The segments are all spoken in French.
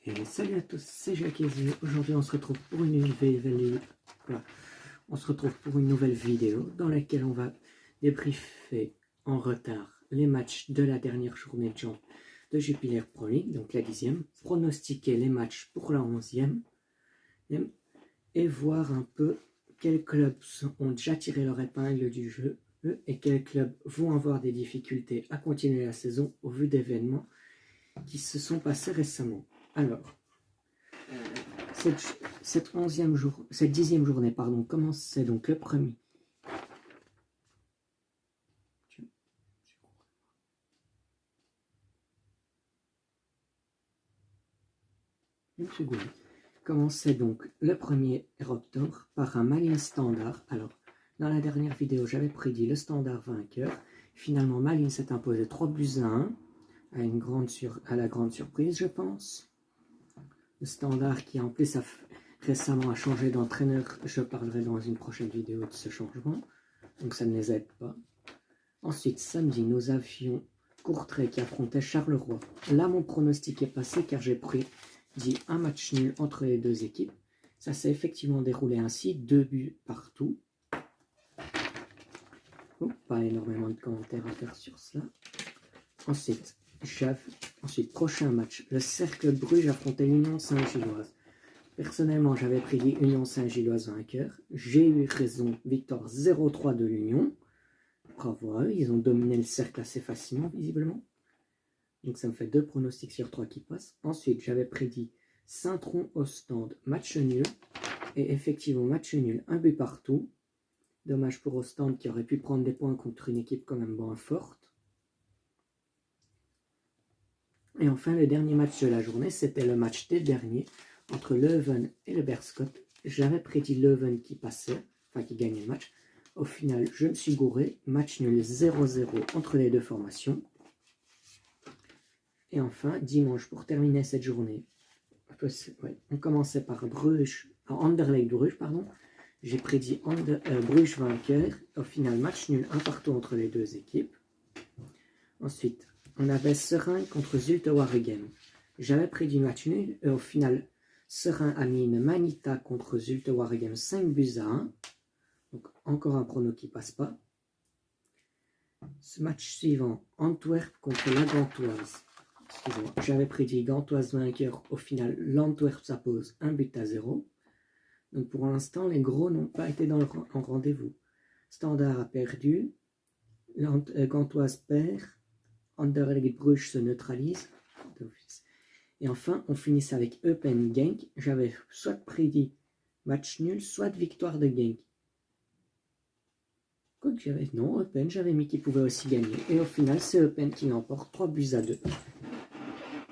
Et salut à tous, c'est Jacques Ezio. Aujourd'hui on se retrouve pour une nouvelle vidéo dans laquelle on va débriefer en retard les matchs de la dernière journée de Jump de Jupiler Pro League, donc la 10e, pronostiquer les matchs pour la 11e et voir un peu quels clubs ont déjà tiré leur épingle du jeu et quels clubs vont avoir des difficultés à continuer la saison au vu d'événements qui se sont passés récemment. Alors, cette 10e journée, commençait donc le premier. Commençait donc le 1er octobre par un Malines Standard. Alors, dans la dernière vidéo, j'avais prédit le Standard vainqueur. Finalement, Malines s'est imposé 3-1 à la grande surprise, je pense. Le Standard qui en plus récemment a changé d'entraîneur, je parlerai dans une prochaine vidéo de ce changement, donc ça ne les aide pas. Ensuite, samedi, nous avions Courtrai qui affrontait Charleroi. Là, mon pronostic est passé car j'ai prédit un match nul entre les deux équipes. Ça s'est effectivement déroulé ainsi, 2 buts partout. Oh, pas énormément de commentaires à faire sur cela. Ensuite, prochain match, le Cercle Bruges affrontait l'Union Saint-Gilloise. Personnellement, j'avais prédit Union Saint-Gilloise vainqueur. J'ai eu raison, victoire 0-3 de l'Union. Bravo à eux, ils ont dominé le cercle assez facilement, visiblement. Donc ça me fait 2 pronostics sur 3 qui passent. Ensuite, j'avais prédit Saint-Tron-Ostende, match nul. Et effectivement, match nul, 1 but partout. Dommage pour Ostende qui aurait pu prendre des points contre une équipe quand même moins forte. Et enfin, le dernier match de la journée, c'était le match des derniers entre Leuven et le Berscott. J'avais prédit Leuven qui passait, qui gagnait le match. Au final, je me suis gouré. Match nul 0-0 entre les deux formations. Et enfin, dimanche, pour terminer cette journée, on commençait par Anderlecht Bruges, pardon. J'ai prédit Bruges vainqueur. Au final, match nul 1-1 entre les deux équipes. Ensuite, on avait Serein contre Zulte Waregem. J'avais prédit match nul et au final, Serein a mis une manita contre Zulte Waregem 5-1. Donc encore un prono qui passe pas. Ce match suivant, Antwerp contre la Gantoise. Excusez-moi, j'avais prédit Gantoise vainqueur. Au final, l'Antwerp s'impose 1-0. Donc pour l'instant, les gros n'ont pas été en rendez-vous. Standard a perdu. Gantoise perd. Anderlecht Bruges se neutralise. Et enfin, on finissait avec Eupen Genk. J'avais soit prédit match nul, soit victoire de Genk. Eupen, j'avais mis qu'il pouvait aussi gagner. Et au final, c'est Eupen qui l'emporte 3-2.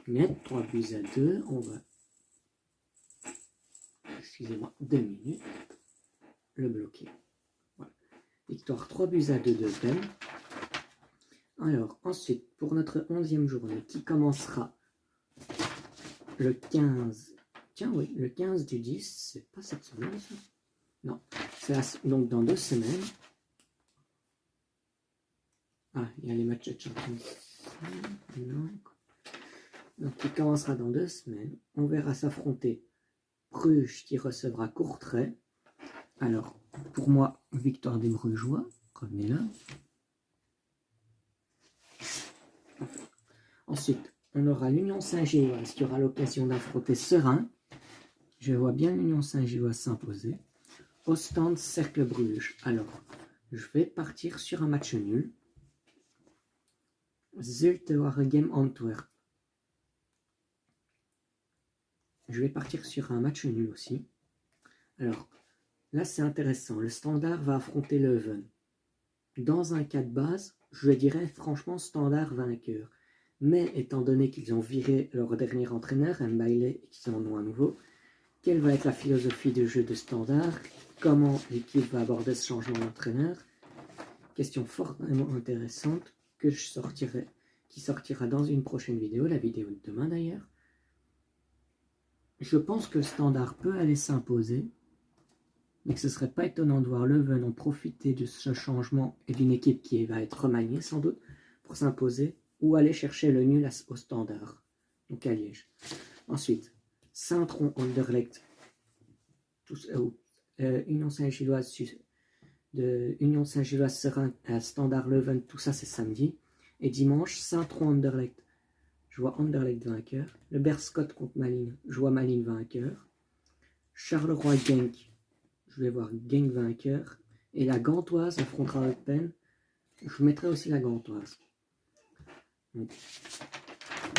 Net 3-2, on va... Excusez-moi, 2 minutes. Le bloquer. Voilà. Victoire 3-2 d'Eupen. Alors, ensuite, pour notre 11e journée, qui commencera le 15... Tiens, oui, le 15 du 10, c'est pas cette semaine, ça? Non, c'est donc dans 2 semaines. Ah, il y a les matchs de Champions. Non. Donc, il commencera dans 2 semaines. On verra s'affronter Bruges qui recevra Courtrai. Alors, pour moi, victoire des Brugeois. Revenez là. Ensuite, on aura l'Union Saint-Gilloise qui aura l'occasion d'affronter Serein. Je vois bien l'Union Saint-Gilloise s'imposer. Ostende, Cercle Bruges. Alors, je vais partir sur un match nul. Zulte Waregem Antwerp. Je vais partir sur un match nul aussi. Alors, là c'est intéressant. Le Standard va affronter Leuven. Dans un cas de base, je dirais franchement Standard vainqueur. Mais étant donné qu'ils ont viré leur dernier entraîneur, Mbaile, et qu'ils en ont un nouveau, quelle va être la philosophie de jeu de Standard? Comment l'équipe va aborder ce changement d'entraîneur? Question fortement intéressante qui sortira dans une prochaine vidéo, la vidéo de demain d'ailleurs. Je pense que le Standard peut aller s'imposer, mais que ce ne serait pas étonnant de voir Leuven en profiter de ce changement et d'une équipe qui va être remaniée sans doute pour s'imposer, ou aller chercher le nul au Standard, donc à Liège. Ensuite, Saint-Tron-Anderlecht, Union Saint-Gilloise de Union Saint-Gilloise Serein à Standard Leuven, tout ça c'est samedi. Et dimanche, Saint-Tron-Anderlecht, je vois Anderlecht vainqueur. Le Berscott contre Malines, je vois Malines vainqueur. Charleroi-Genk, je vais voir Genk vainqueur. Et la Gantoise affrontera Eupen, je mettrai aussi la Gantoise. Donc,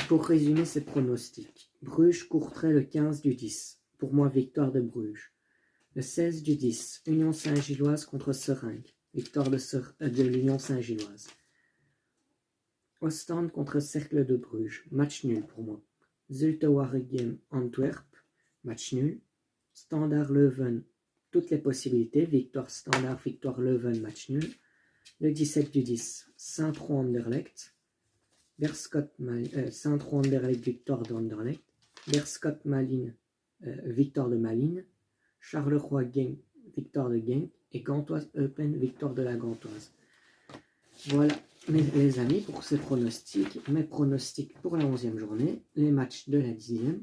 pour résumer ces pronostics, Bruges-Courtrai le 15 du 10. Pour moi, victoire de Bruges. Le 16 du 10, Union Saint-Gilloise contre Seringue. Victoire de l'Union Saint-Gilloise. Ostende contre Cercle de Bruges. Match nul pour moi. Zulte Waregem Antwerp. Match nul. Standard Leuven. Toutes les possibilités. Victoire Standard, victoire Leuven. Match nul. Le 17 du 10, Saint-Tron-Anderlecht. Saint-Tron-Anderlecht, victoire d'Anderlecht. Berscott-Malines, victoire de Malines. Charleroi-Genk, victoire de Genk. Et Gantoise-Eupen, victoire de la Gantoise. Voilà, les amis, pour ces pronostics. Mes pronostics pour la 11e journée. Les matchs de la 10e.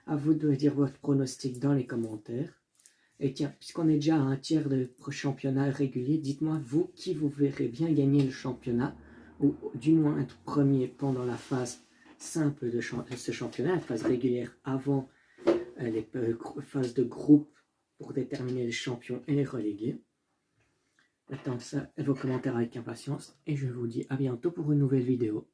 À vous de dire votre pronostic dans les commentaires. Et tiens, puisqu'on est déjà à un tiers de championnat régulier, dites-moi, vous, qui vous verrez bien gagner le championnat, ou du moins être premier pendant la phase simple de ce championnat, la phase régulière avant les phases de groupe pour déterminer les champions et les relégués. J'attends ça, vos commentaires avec impatience, et je vous dis à bientôt pour une nouvelle vidéo.